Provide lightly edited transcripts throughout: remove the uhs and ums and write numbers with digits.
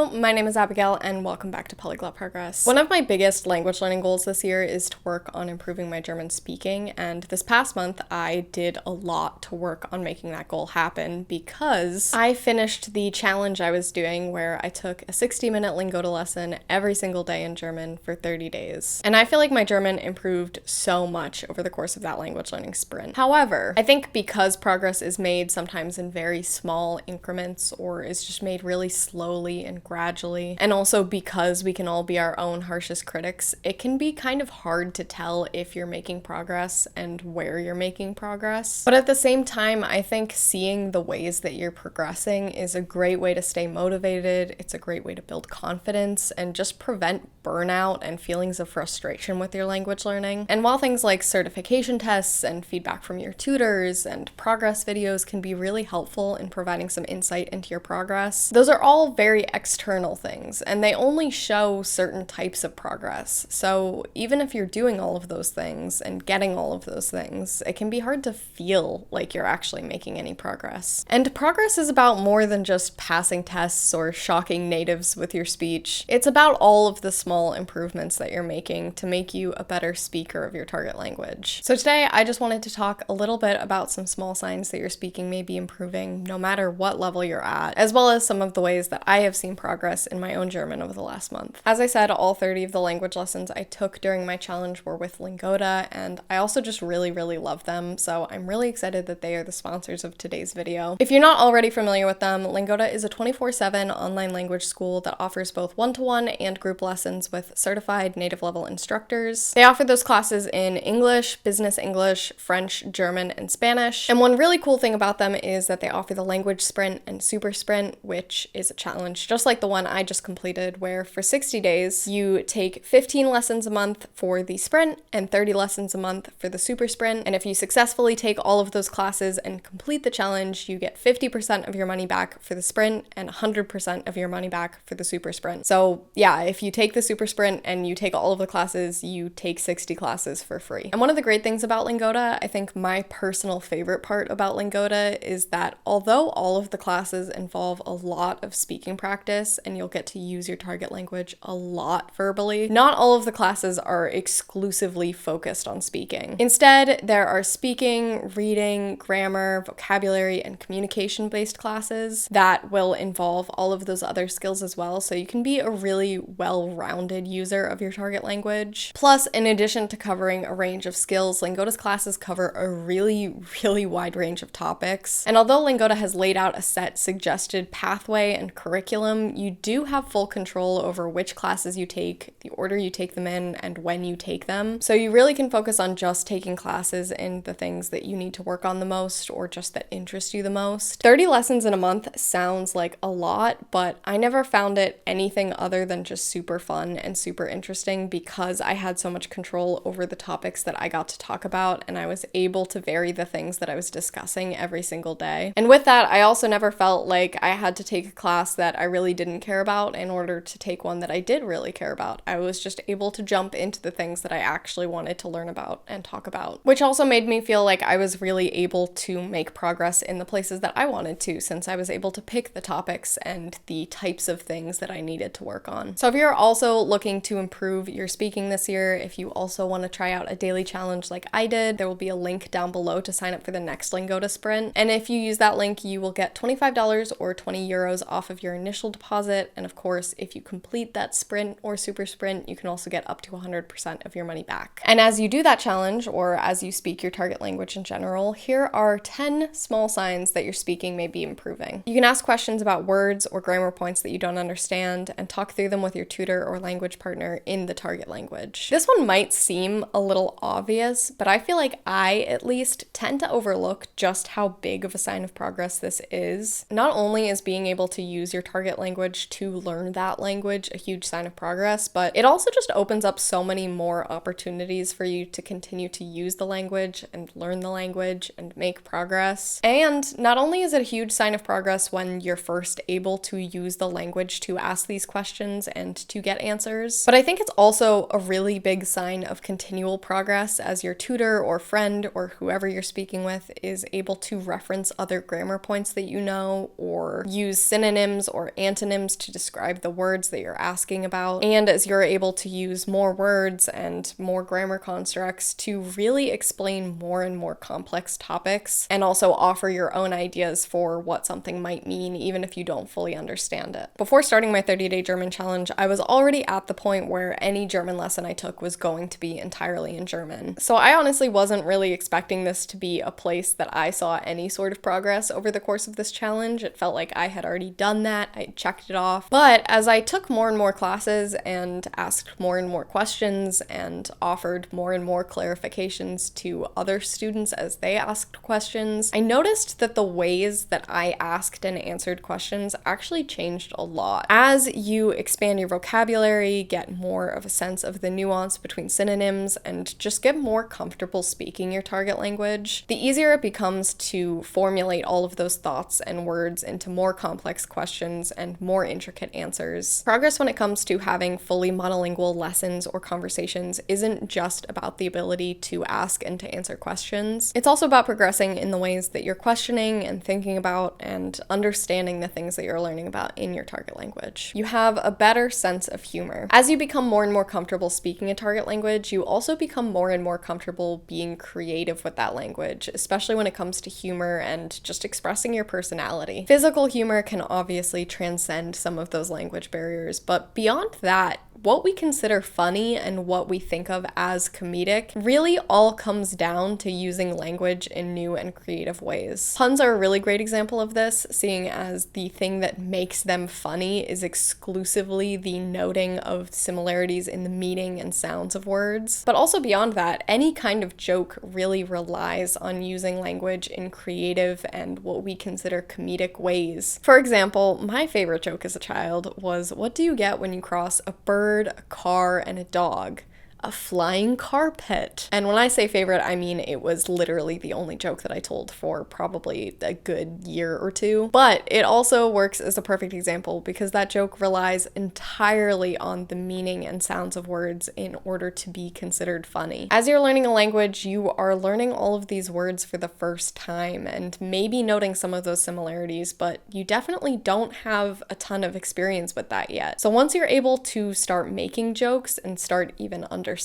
Hello, my name is Abigail and welcome back to Polyglot Progress. One of my biggest language learning goals this year is to work on improving my German speaking, and this past month I did a lot to work on making that goal happen because I finished the challenge I was doing where I took a 60-minute Lingoda lesson every single day in German for 30 days. And I feel like my German improved so much over the course of that language learning sprint. However, I think because progress is made sometimes in very small increments or is just made really slowly and gradually, and also because we can all be our own harshest critics, it can be kind of hard to tell if you're making progress and where you're making progress. But at the same time, I think seeing the ways that you're progressing is a great way to stay motivated. It's a great way to build confidence and just prevent burnout and feelings of frustration with your language learning. And while things like certification tests and feedback from your tutors and progress videos can be really helpful in providing some insight into your progress, those are all very external things, and they only show certain types of progress. So even if you're doing all of those things and getting all of those things, it can be hard to feel like you're actually making any progress. And progress is about more than just passing tests or shocking natives with your speech. It's about all of the small improvements that you're making to make you a better speaker of your target language. So today I just wanted to talk a little bit about some small signs that your speaking may be improving no matter what level you're at, as well as some of the ways that I have seen progress in my own German over the last month. As I said, all 30 of the language lessons I took during my challenge were with Lingoda, and I also just really love them, so I'm really excited that they are the sponsors of today's video. If you're not already familiar with them, Lingoda is a 24/7 online language school that offers both one-to-one and group lessons with certified native level instructors. They offer those classes in English, business English, French, German, and Spanish. And one really cool thing about them is that they offer the language sprint and super sprint, which is a challenge just like the one I just completed, where for 60 days you take 15 lessons a month for the sprint and 30 lessons a month for the super sprint. And if you successfully take all of those classes and complete the challenge, you get 50% of your money back for the sprint and 100% of your money back for the super sprint. So yeah, if you take the super sprint and you take all of the classes, you take 60 classes for free. And one of the great things about Lingoda, I think my personal favorite part about Lingoda, is that although all of the classes involve a lot of speaking practice and you'll get to use your target language a lot verbally, not all of the classes are exclusively focused on speaking. Instead, there are speaking, reading, grammar, vocabulary, and communication-based classes that will involve all of those other skills as well, so you can be a really well-rounded user of your target language. Plus, in addition to covering a range of skills, Lingoda's classes cover a really wide range of topics. And although Lingoda has laid out a set suggested pathway and curriculum, you do have full control over which classes you take, the order you take them in, and when you take them. So you really can focus on just taking classes in the things that you need to work on the most or just that interest you the most. 30 lessons in a month sounds like a lot, but I never found it anything other than just super fun and super interesting because I had so much control over the topics that I got to talk about, and I was able to vary the things that I was discussing every single day. And with that, I also never felt like I had to take a class that I really didn't care about in order to take one that I did really care about. I was just able to jump into the things that I actually wanted to learn about and talk about, which also made me feel like I was really able to make progress in the places that I wanted to, since I was able to pick the topics and the types of things that I needed to work on. So if you're also looking to improve your speaking this year, if you also want to try out a daily challenge like I did, there will be a link down below to sign up for the next Lingoda sprint. And if you use that link, you will get $25 or 20 euros off of your initial deposit. And of course, if you complete that sprint or super sprint, you can also get up to 100% of your money back. And as you do that challenge, or as you speak your target language in general, here are 10 small signs that your speaking may be improving. You can ask questions about words or grammar points that you don't understand and talk through them with your tutor or language partner in the target language. This one might seem a little obvious, but I feel like I, at least, tend to overlook just how big of a sign of progress this is. Not only is being able to use your target language to learn that language a huge sign of progress, but it also just opens up so many more opportunities for you to continue to use the language and learn the language and make progress. And not only is it a huge sign of progress when you're first able to use the language to ask these questions and to get answers, but I think it's also a really big sign of continual progress as your tutor or friend or whoever you're speaking with is able to reference other grammar points that you know, or use synonyms or antonyms antonyms to describe the words that you're asking about. And as you're able to use more words and more grammar constructs to really explain more and more complex topics, and also offer your own ideas for what something might mean, even if you don't fully understand it. Before starting my 30-day German challenge, I was already at the point where any German lesson I took was going to be entirely in German. So I honestly wasn't really expecting this to be a place that I saw any sort of progress over the course of this challenge. It felt like I had already done that, I checked it off. But as I took more and more classes and asked more and more questions and offered more and more clarifications to other students as they asked questions, I noticed that the ways that I asked and answered questions actually changed a lot. As you expand your vocabulary, get more of a sense of the nuance between synonyms, and just get more comfortable speaking your target language, the easier it becomes to formulate all of those thoughts and words into more complex questions and more intricate answers. Progress when it comes to having fully monolingual lessons or conversations isn't just about the ability to ask and to answer questions. It's also about progressing in the ways that you're questioning and thinking about and understanding the things that you're learning about in your target language. You have a better sense of humor. As you become more and more comfortable speaking a target language, you also become more and more comfortable being creative with that language, especially when it comes to humor and just expressing your personality. Physical humor can obviously transcend some of those language barriers, but beyond that, what we consider funny and what we think of as comedic really all comes down to using language in new and creative ways. Puns are a really great example of this, seeing as the thing that makes them funny is exclusively the noting of similarities in the meaning and sounds of words. But also beyond that, any kind of joke really relies on using language in creative and what we consider comedic ways. For example, my favorite joke as a child was, what do you get when you cross a bird, a car, and a dog? A flying carpet. And when I say favorite, I mean it was literally the only joke that I told for probably a good year or two. But it also works as a perfect example because that joke relies entirely on the meaning and sounds of words in order to be considered funny. As you're learning a language, you are learning all of these words for the first time and maybe noting some of those similarities, but you definitely don't have a ton of experience with that yet. So once you're able to start making jokes and start even understanding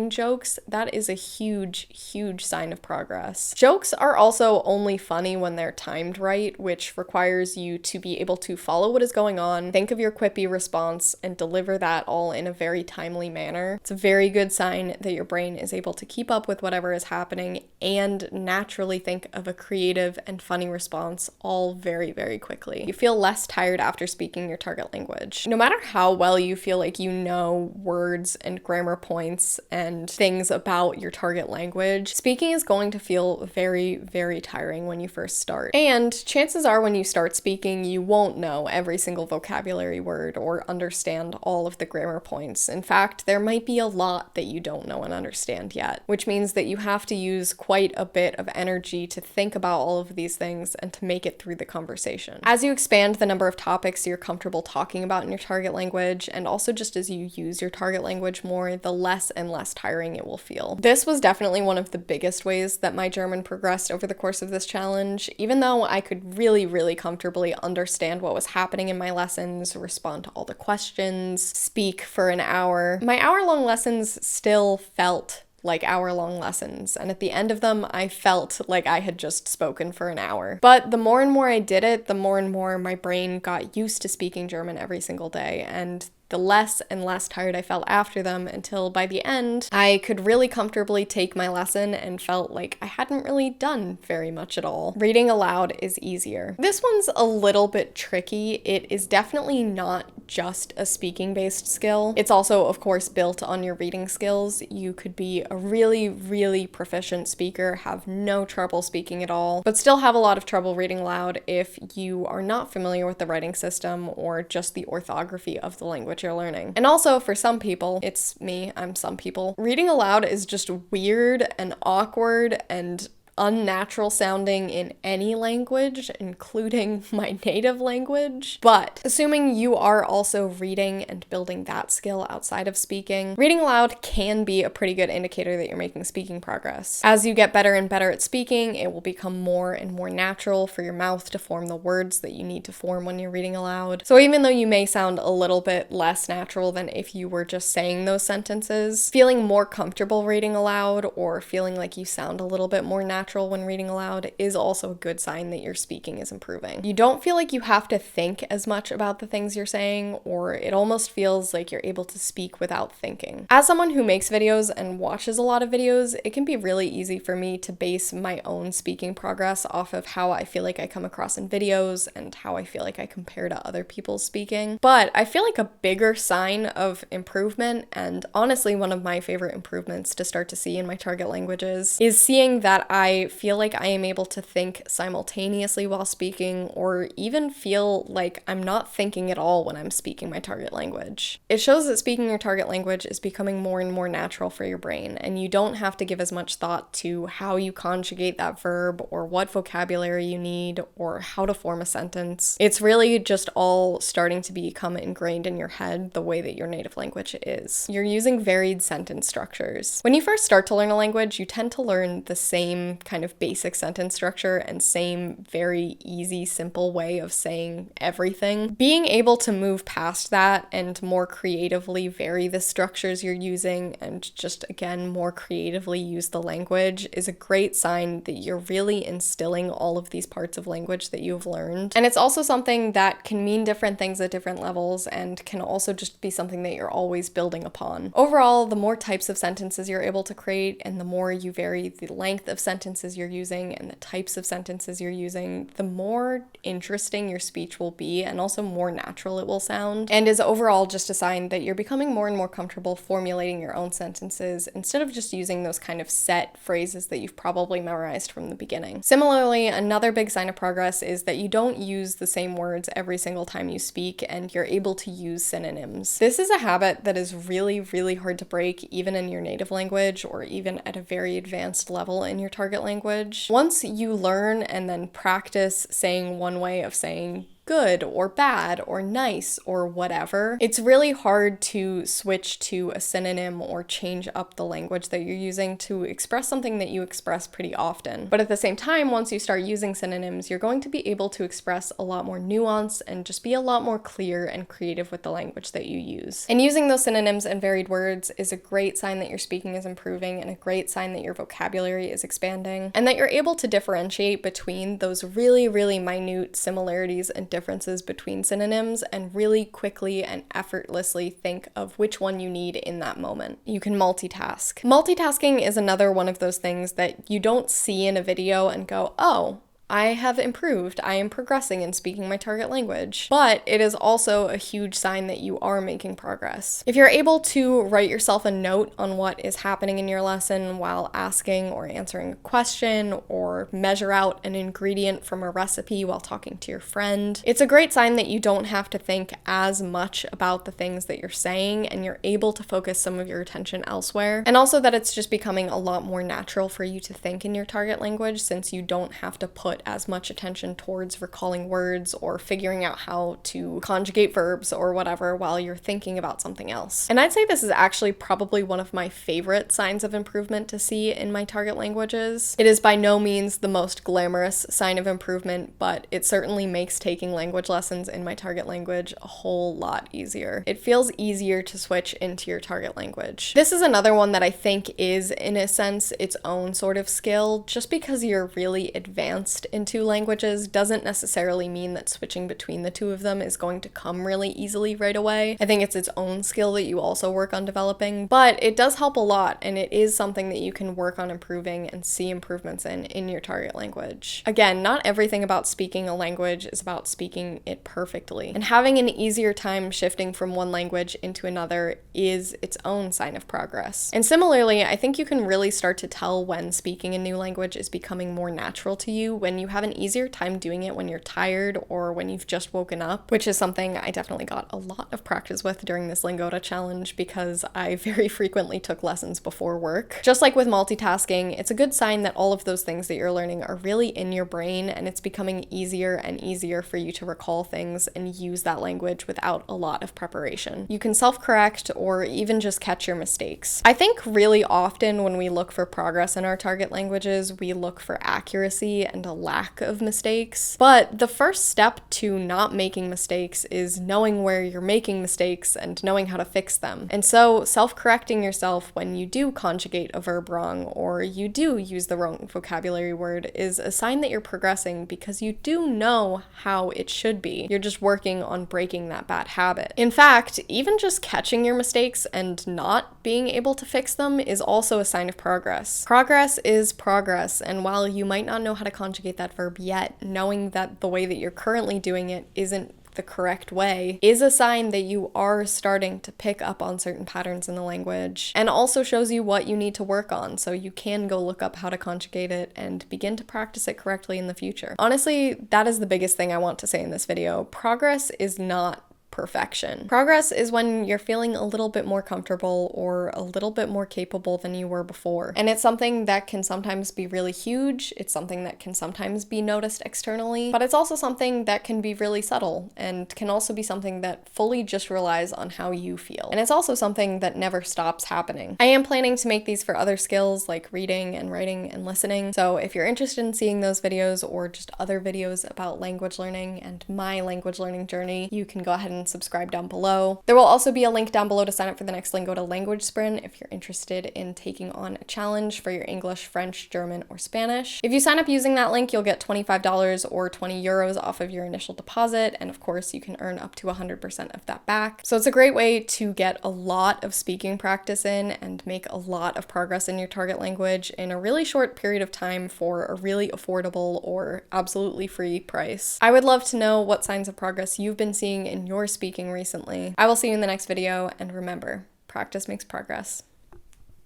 jokes, that is a huge, huge sign of progress. Jokes are also only funny when they're timed right, which requires you to be able to follow what is going on, think of your quippy response, and deliver that all in a very timely manner. It's a very good sign that your brain is able to keep up with whatever is happening and naturally think of a creative and funny response all very, very quickly. You feel less tired after speaking your target language. No matter how well you feel like you know words and grammar points and things about your target language, speaking is going to feel very, very tiring when you first start. And chances are when you start speaking, you won't know every single vocabulary word or understand all of the grammar points. In fact, there might be a lot that you don't know and understand yet, which means that you have to use quite a bit of energy to think about all of these things and to make it through the conversation. As you expand the number of topics you're comfortable talking about in your target language, and also just as you use your target language more, the less and less tiring it will feel. This was definitely one of the biggest ways that my German progressed over the course of this challenge. Even though I could really, really comfortably understand what was happening in my lessons, respond to all the questions, speak for an hour, my hour-long lessons still felt like hour-long lessons, and at the end of them, I felt like I had just spoken for an hour. But the more and more I did it, the more and more my brain got used to speaking German every single day, and the less and less tired I felt after them, until by the end, I could really comfortably take my lesson and felt like I hadn't really done very much at all. Reading aloud is easier. This one's a little bit tricky. It is definitely not just a speaking-based skill. It's also, of course, built on your reading skills. You could be a really, really proficient speaker, have no trouble speaking at all, but still have a lot of trouble reading aloud if you are not familiar with the writing system or just the orthography of the language you're learning. And also, for some people, it's me, I'm some people, reading aloud is just weird and awkward and unnatural sounding in any language, including my native language. But assuming you are also reading and building that skill outside of speaking, reading aloud can be a pretty good indicator that you're making speaking progress. As you get better and better at speaking, it will become more and more natural for your mouth to form the words that you need to form when you're reading aloud. So even though you may sound a little bit less natural than if you were just saying those sentences, feeling more comfortable reading aloud or feeling like you sound a little bit more natural when reading aloud is also a good sign that your speaking is improving. You don't feel like you have to think as much about the things you're saying, or it almost feels like you're able to speak without thinking. As someone who makes videos and watches a lot of videos, it can be really easy for me to base my own speaking progress off of how I feel like I come across in videos and how I feel like I compare to other people's speaking. But I feel like a bigger sign of improvement, and honestly one of my favorite improvements to start to see in my target languages, is seeing that I feel like I am able to think simultaneously while speaking, or even feel like I'm not thinking at all when I'm speaking my target language. It shows that speaking your target language is becoming more and more natural for your brain, and you don't have to give as much thought to how you conjugate that verb or what vocabulary you need or how to form a sentence. It's really just all starting to become ingrained in your head the way that your native language is. You're using varied sentence structures. When you first start to learn a language, you tend to learn the same kind of basic sentence structure and same very easy, simple way of saying everything. Being able to move past that and more creatively vary the structures you're using and just, again, more creatively use the language is a great sign that you're really instilling all of these parts of language that you've learned. And it's also something that can mean different things at different levels and can also just be something that you're always building upon. Overall, the more types of sentences you're able to create and the more you vary the length of sentences you're using and the types of sentences you're using, the more interesting your speech will be and also more natural it will sound, and is overall just a sign that you're becoming more and more comfortable formulating your own sentences instead of just using those kind of set phrases that you've probably memorized from the beginning. Similarly, another big sign of progress is that you don't use the same words every single time you speak and you're able to use synonyms. This is a habit that is really, really hard to break even in your native language or even at a very advanced level in your target language. Once you learn and then practice saying one way of saying good or bad or nice or whatever, it's really hard to switch to a synonym or change up the language that you're using to express something that you express pretty often. But at the same time, once you start using synonyms, you're going to be able to express a lot more nuance and just be a lot more clear and creative with the language that you use. And using those synonyms and varied words is a great sign that your speaking is improving and a great sign that your vocabulary is expanding and that you're able to differentiate between those really, really minute similarities and differences between synonyms and really quickly and effortlessly think of which one you need in that moment. You can multitask. Multitasking is another one of those things that you don't see in a video and go, oh, I have improved, I am progressing in speaking my target language. But it is also a huge sign that you are making progress. If you're able to write yourself a note on what is happening in your lesson while asking or answering a question, or measure out an ingredient from a recipe while talking to your friend, it's a great sign that you don't have to think as much about the things that you're saying and you're able to focus some of your attention elsewhere. And also that it's just becoming a lot more natural for you to think in your target language since you don't have to put as much attention towards recalling words or figuring out how to conjugate verbs or whatever while you're thinking about something else. And I'd say this is actually probably one of my favorite signs of improvement to see in my target languages. It is by no means the most glamorous sign of improvement, but it certainly makes taking language lessons in my target language a whole lot easier. It feels easier to switch into your target language. This is another one that I think is, in a sense, its own sort of skill. Just because you're really advanced in two languages doesn't necessarily mean that switching between the two of them is going to come really easily right away. I think it's its own skill that you also work on developing, but it does help a lot, and it is something that you can work on improving and see improvements in your target language. Again, not everything about speaking a language is about speaking it perfectly, and having an easier time shifting from one language into another is its own sign of progress. And similarly, I think you can really start to tell when speaking a new language is becoming more natural to you when and you have an easier time doing it when you're tired or when you've just woken up, which is something I definitely got a lot of practice with during this Lingoda challenge because I very frequently took lessons before work. Just like with multitasking, it's a good sign that all of those things that you're learning are really in your brain and it's becoming easier and easier for you to recall things and use that language without a lot of preparation. You can self-correct or even just catch your mistakes. I think really often when we look for progress in our target languages, we look for accuracy and a lack of mistakes. But the first step to not making mistakes is knowing where you're making mistakes and knowing how to fix them. And so self-correcting yourself when you do conjugate a verb wrong or you do use the wrong vocabulary word is a sign that you're progressing because you do know how it should be. You're just working on breaking that bad habit. In fact, even just catching your mistakes and not being able to fix them is also a sign of progress. Progress is progress, and while you might not know how to conjugate that verb yet, knowing that the way that you're currently doing it isn't the correct way is a sign that you are starting to pick up on certain patterns in the language, and also shows you what you need to work on so you can go look up how to conjugate it and begin to practice it correctly in the future. Honestly, that is the biggest thing I want to say in this video. Progress is not perfection. Progress is when you're feeling a little bit more comfortable or a little bit more capable than you were before. And it's something that can sometimes be really huge. It's something that can sometimes be noticed externally, but it's also something that can be really subtle and can also be something that fully just relies on how you feel. And it's also something that never stops happening. I am planning to make these for other skills like reading and writing and listening. So if you're interested in seeing those videos or just other videos about language learning and my language learning journey, you can go ahead and subscribe down below. There will also be a link down below to sign up for the next Lingoda language sprint if you're interested in taking on a challenge for your English, French, German, or Spanish. If you sign up using that link, you'll get $25 or 20 euros off of your initial deposit, and of course you can earn up to 100% of that back. So it's a great way to get a lot of speaking practice in and make a lot of progress in your target language in a really short period of time for a really affordable or absolutely free price. I would love to know what signs of progress you've been seeing in your speaking recently. I will see you in the next video, and remember, practice makes progress.